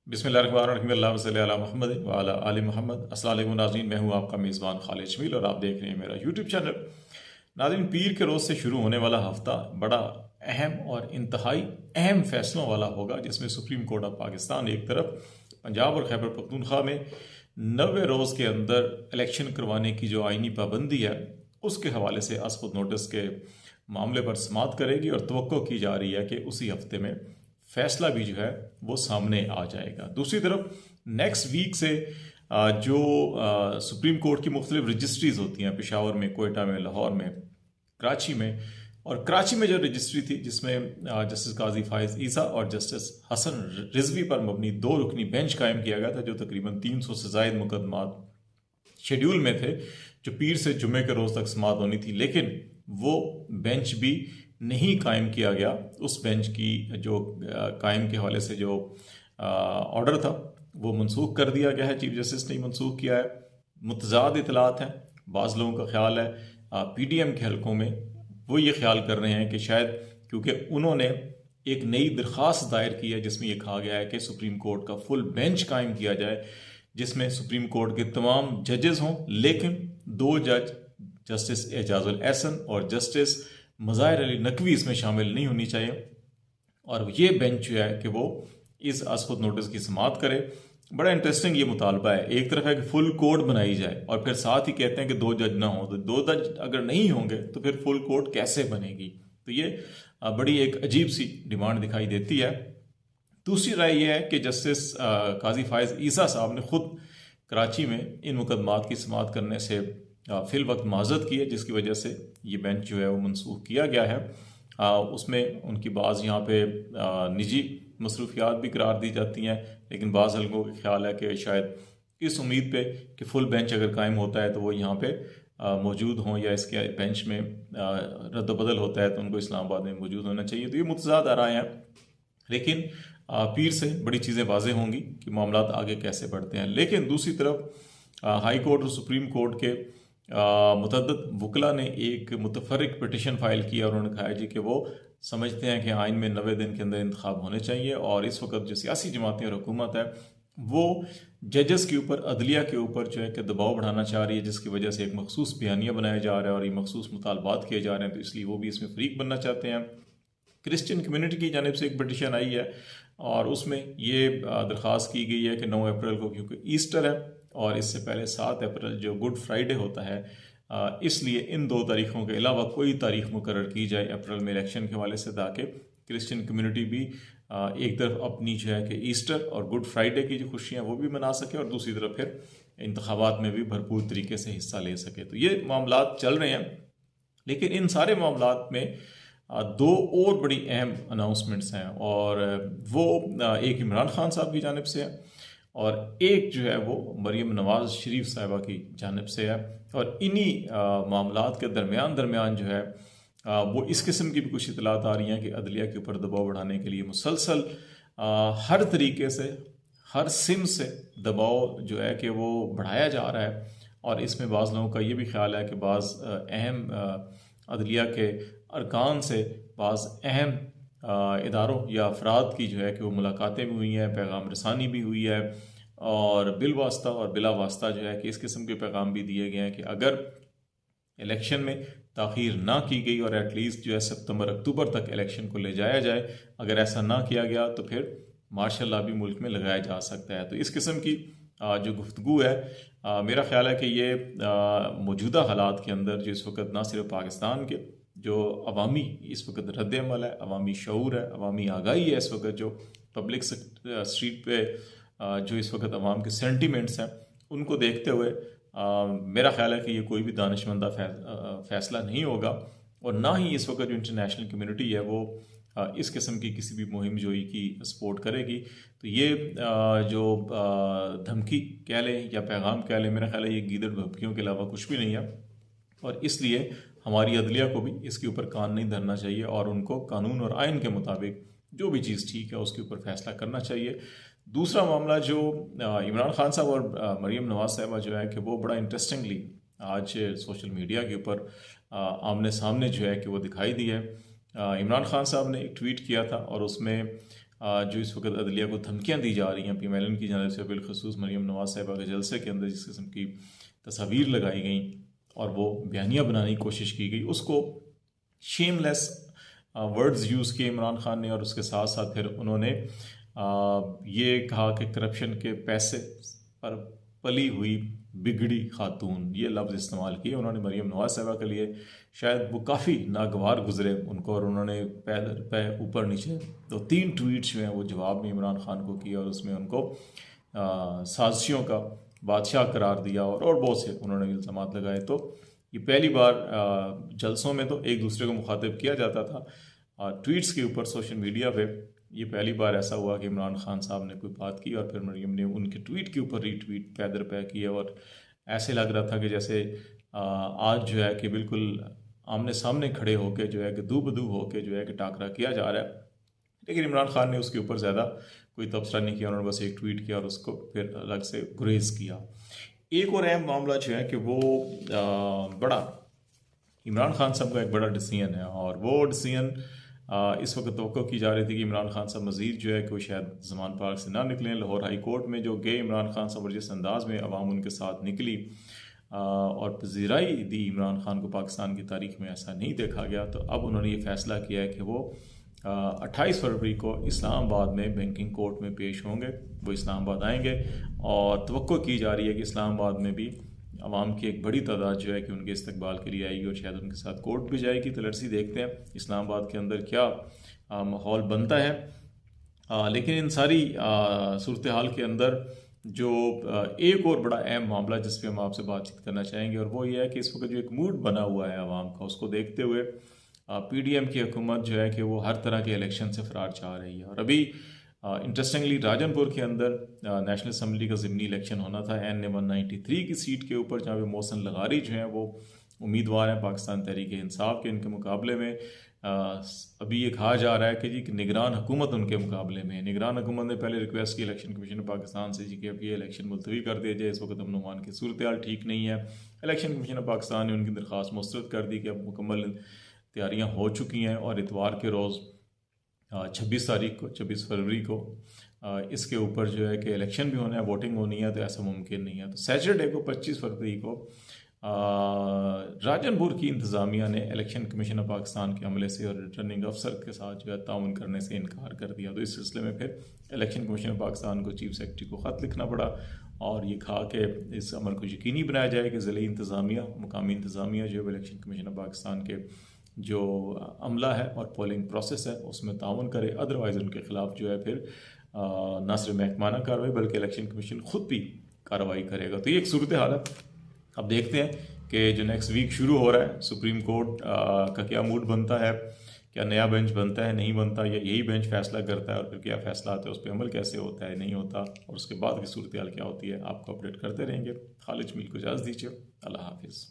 बिस्मिल्लाहिर्रहमानिर्रहीम अल्लाहुम्मा सल्लि अला मुहम्मद व अला आलि मुहम्मद। अस्सलाम वालेकुम नाज़रीन, मैं हूं आपका मेज़बान खालिद जमील और आप देख रहे हैं मेरा यूट्यूब चैनल। नाज़रीन, पीर के रोज़ से शुरू होने वाला हफ्ता बड़ा अहम और इंतहाई अहम फैसलों वाला होगा, जिसमें सुप्रीम कोर्ट ऑफ पाकिस्तान एक तरफ पंजाब और खैबर पख्तूनख्वा में 90 रोज़ के अंदर इलेक्शन करवाने की जो आइनी पाबंदी है उसके हवाले से अस्पत नोटिस के मामले पर समाअत करेगी और तवक्को की जा रही है कि उसी हफ्ते में फैसला भी जो है वो सामने आ जाएगा। दूसरी तरफ नेक्स्ट वीक से जो सुप्रीम कोर्ट की मुख्तलिफ रजिस्ट्रीज होती हैं, पेशावर में, कोयटा में, लाहौर में, कराची में, और कराची में जो रजिस्ट्री थी जिसमें जस्टिस काजी फाइज ईसा और जस्टिस हसन रिजवी पर मबनी 2 रुकनी बेंच कायम किया गया था, जो तकरीबन 300 से ज़ायद मुकदमात शेड्यूल में थे जो पीर से जुमे के रोज़ तक समाअत होनी थी, लेकिन वो बेंच भी नहीं कायम किया गया। उस बेंच की जो कायम के हवाले से जो ऑर्डर था वो मनसूख कर दिया गया है। चीफ जस्टिस ने मनसूख किया है। मुतजाद इतलात हैं। बाज़ लोगों का ख्याल है पीडीएम के हलकों में वो ये ख्याल कर रहे हैं कि शायद क्योंकि उन्होंने एक नई दरख्वास्त दायर की है जिसमें यह कहा गया है कि सुप्रीम कोर्ट का फुल बेंच कायम किया जाए, जिसमें सुप्रीम कोर्ट के तमाम जजेस हों, लेकिन 2 जज जस्टिस एजाजुल एहसन और जस्टिस मज़ाहिर अली नकवी इसमें शामिल नहीं होनी चाहिए। और ये बेंच जो है कि वो इस अस्पत नोटिस की समाअत करे। बड़ा इंटरेस्टिंग ये मुतालबा है। एक तरफ है कि फुल कोर्ट बनाई जाए और फिर साथ ही कहते हैं कि 2 जज ना हो, तो 2 जज अगर नहीं होंगे तो फिर फुल कोर्ट कैसे बनेगी। तो ये बड़ी एक अजीब सी डिमांड दिखाई देती है। दूसरी राय यह है कि जस्टिस काजी फाइज ईसा साहब ने खुद कराची में इन मुकदमात की समाअत करने से फिल वक्त माजरत की है, जिसकी वजह से ये बेंच जो है वो मनसूख किया गया है। उसमें उनकी बाज़ यहाँ पे निजी मसरूफियात भी करार दी जाती हैं, लेकिन बाज़ हल्कों का ख्याल है कि शायद इस उम्मीद पे कि फुल बेंच अगर कायम होता है तो वो यहाँ पे मौजूद हों, या इसके बेंच में रद्द-बदल होता है तो उनको इस्लामाबाद में मौजूद होना चाहिए। तो ये मुतज़ाद आराएं हैं, लेकिन पीर से बड़ी चीज़ें वाज़ेह होंगी कि मामलात आगे कैसे बढ़ते हैं। लेकिन दूसरी तरफ हाई कोर्ट और सुप्रीम कोर्ट के मुतअद्दिद वकला ने एक मुतफर्रिक पिटिशन फाइल किया और उन्होंने कहा जी कि वो समझते हैं कि आइन में 90 दिन के अंदर इंतखाब होने चाहिए, और इस वक्त जो सियासी जमातें और हुकूमत है वो जजेस के ऊपर, अदलिया के ऊपर जो है कि दबाव बढ़ाना चाह रही है, जिसकी वजह से एक मखसूस बयानिया बनाया जा रहा है और ये मखसूस मुतालबात किए जा रहे हैं, तो इसलिए वो भी इसमें फरीक बनना चाहते हैं। क्रिश्चियन कम्युनिटी की जानिब से एक पिटिशन आई है और उसमें ये दरख्वास्त की गई है कि 9 अप्रैल को, क्योंकि ईस्टर है और इससे पहले 7 अप्रैल जो गुड फ्राइडे होता है, इसलिए इन 2 तारीखों के अलावा कोई तारीख मुकर्रर की जाए अप्रैल में इलेक्शन के हवाले से, ताकि क्रिश्चियन कम्युनिटी भी एक तरफ अपनी जो है कि ईस्टर और गुड फ्राइडे की जो खुशियाँ वो भी मना सके और दूसरी तरफ फिर इंतखाबात में भी भरपूर तरीके से हिस्सा ले सके। तो ये मामलात चल रहे हैं, लेकिन इन सारे मामलात में 2 और बड़ी अहम अनाउंसमेंट्स हैं, और वो एक इमरान खान साहब की जानिब से है और एक जो है वो मरीम नवाज़ शरीफ साहिबा की जानिब से है। और इन्हीं मामलात के दरमियान जो है वो इस किस्म की भी कुछ इतलात आ रही हैं कि अदलिया के ऊपर दबाव बढ़ाने के लिए मुसलसल हर तरीके से, हर सिम से दबाव जो है कि वो बढ़ाया जा रहा है। और इसमें बाज़ लोगों का ये भी ख्याल है कि बाज़ अहम अदलिया के अरकान से बाज़ अहम इदारों या अफराद की जो है कि वो मुलाकातें भी हुई हैं, पैगाम रसानी भी हुई है, और बिलवास्ता और बिला वास्ता जो है कि इस किस्म के पैगाम भी दिए गए हैं कि अगर इलेक्शन में ताख़ीर ना की गई और एटलीस्ट जो है सितंबर अक्टूबर तक इलेक्शन को ले जाया जाए, अगर ऐसा ना किया गया तो फिर मार्शल लॉ भी मुल्क में लगाया जा सकता है। तो इस किस्म की जो गुफ्तगू है, मेरा ख्याल है कि ये मौजूदा हालात के अंदर जो इस वक्त ना सिर्फ पाकिस्तान के जो अवामी इस वक्त रद्द अमल है, अवामी शऊर है, अवामी आगाही है, इस वक्त जो पब्लिक स्ट्रीट पे जो इस वक्त अवाम के सेंटिमेंट्स हैं, उनको देखते हुए मेरा ख्याल है कि ये कोई भी दानिशमंदा फैसला नहीं होगा, और ना ही इस वक्त जो इंटरनेशनल कम्युनिटी है वो इस किस्म की किसी भी मुहिम जोई की सपोर्ट करेगी। तो ये जो धमकी कह लें या पैगाम कह लें, मेरा ख्याल है ये गीदड़ धमकियों के अलावा कुछ भी नहीं है, और इसलिए हमारी अदलिया को भी इसके ऊपर कान नहीं धरना चाहिए और उनको कानून और आइन के मुताबिक जो भी चीज़ ठीक है उसके ऊपर फैसला करना चाहिए। दूसरा मामला जो इमरान खान साहब और मरीम नवाज साहबा जो है कि वो बड़ा इंटरेस्टिंगली आज सोशल मीडिया के ऊपर आमने सामने जो है कि वो दिखाई दी है। इमरान खान साहब ने एक ट्वीट किया था और उसमें जो इस वक्त अदलिया को धमकियाँ दी जा रही हैं PMLN की जानब से, बिलखसूस मरीम नवाज साहिबा के जलसे के अंदर जिस किस्म की तस्वीर लगाई गई और वो बयानियाँ बनाने की कोशिश की गई, उसको शेमलेस वर्ड्स यूज़ किए इमरान खान ने, और उसके साथ साथ फिर उन्होंने ये कहा कि करप्शन के पैसे पर पली हुई बिगड़ी खातून, ये लफ्ज़ इस्तेमाल किए उन्होंने मरीम नवाज साहिबा के लिए। शायद वो काफ़ी नागवार गुजरे उनको, और उन्होंने पैर ऊपर नीचे तो 3 ट्वीट्स जो हैं वो जवाब में इमरान खान को किया, और उसमें उनको साजिशों का बादशाह करार दिया, और बहुत से उन्होंने इल्ज़ामात लगाए। तो ये पहली बार जलसों में तो एक दूसरे को मुखातिब किया जाता था, ट्वीट्स के ऊपर सोशल मीडिया पे ये पहली बार ऐसा हुआ कि इमरान खान साहब ने कोई बात की और फिर मरीम ने उनके ट्वीट के ऊपर रीट्वीट पै दर पै किया, और ऐसे लग रहा था कि जैसे आज जो है कि बिल्कुल आमने सामने खड़े होकर जो है कि दू बदू होकर जो है कि टाकरा किया जा रहा है। लेकिन इमरान खान ने उसके ऊपर ज़्यादा कोई तबसरा नहीं किया, उन्होंने बस एक ट्वीट किया और उसको फिर अलग से गुरेज किया। एक और अहम मामला जो है कि वो बड़ा इमरान खान साहब का एक बड़ा डिसीजन है, और वो डिसीजन इस वक्त तवक्को की जा रही थी कि इमरान खान साहब मज़ीद जो है कि वो शायद ज़मान पार्क से ना निकलें। लाहौर हाई कोर्ट में जो गए इमरान खान साहब और जिस अंदाज़ में अवाम उनके साथ निकली और पजीराई दी इमरान खान को, पाकिस्तान की तारीख में ऐसा नहीं देखा गया। तो अब उन्होंने ये फ़ैसला किया है कि वो 28 फरवरी को इस्लामाबाद में बैंकिंग कोर्ट में पेश होंगे। वो इस्लामाबाद आएंगे और तवक्को की जा रही है कि इस्लामाबाद में भी अवाम की एक बड़ी तादाद जो है कि उनके इस्तकबाल के लिए आएगी और शायद उनके साथ कोर्ट भी जाएगी। तो लड़सी देखते हैं इस्लामाबाद के अंदर क्या माहौल बनता है। लेकिन इन सारी सूरत हाल के अंदर जो एक और बड़ा अहम मामला जिस पे हम आपसे बातचीत करना चाहेंगे, और वो ये है कि इस वक्त जो एक मूड बना हुआ है अवाम का, उसको देखते हुए PDM की हुकूमत जो है कि वो हर तरह के इलेक्शन से फरार चाह रही है। और अभी इंटरेस्टिंगली राजनपुर के अंदर नेशनल असम्बली का ज़िमनी इलेक्शन होना था NA 193 की सीट के ऊपर, जहाँ पे मोहसिन लगारी जो हैं वो उम्मीदवार हैं पाकिस्तान तहरीक इंसाफ के। इनके मुकाबले में अभी ये कहा जा रहा है कि जी निगरान हुकूमत उनके मुकाबले में है। निगरान हुकूमत ने पहले रिक्वेस्ट की इलेक्शन कमीशन ऑफ पाकिस्तान से जी कि अब ये इलेक्शन मुलतवी कर दिया जाए, इस वक्त अमन अमान की सूरत हाल ठीक नहीं है। इलेक्शन कमीशन ऑफ पाकिस्तान ने उनकी दरख्वास्त मुस्तरद कर दी कि अब मुकम्मल तैयारियाँ हो चुकी हैं और इतवार के रोज़ 26 फरवरी को इसके ऊपर जो है कि इलेक्शन भी होना है, वोटिंग होनी है। तो ऐसा मुमकिन नहीं है। तो सैटरडे को 25 फरवरी को राजनपुर की इंतज़ामिया ने इलेक्शन कमीशन ऑफ पाकिस्तान के अमले से और रिटर्निंग अफसर के साथ जो है ताउन करने से इनकार कर दिया। तो इस सिलसिले में फिर इलेक्शन कमीशन ऑफ पाकिस्तान को चीफ सेक्रेटरी को ख़त लिखना पड़ा और ये कहा कि इस अमल को यकीनी बनाया जाए कि ज़िले इंतज़ामिया, मुकामी इंतज़ामिया जो है इलेक्शन कमीशन ऑफ पाकिस्तान के जो अमला है और पोलिंग प्रोसेस है उसमें ताउन करे। अदरवाइज़ उनके ख़िलाफ़ जो है फिर न सिर्फ महकमाना कार्रवाई बल्कि इलेक्शन कमीशन खुद भी कार्रवाई करेगा। तो ये एक सूरत हाल है। अब देखते हैं कि जो नेक्स्ट वीक शुरू हो रहा है, सुप्रीम कोर्ट का क्या मूड बनता है, क्या नया बेंच बनता है नहीं बनता, या यही बेंच फैसला करता है, और फिर क्या फैसला आता है उस पर अमल कैसे होता है नहीं होता, और उसके बाद की सूरत हाल क्या होती है आपको अपडेट करते रहेंगे। खालिद जमील को इजाज़त दीजिए। अल्लाह हाफिज़।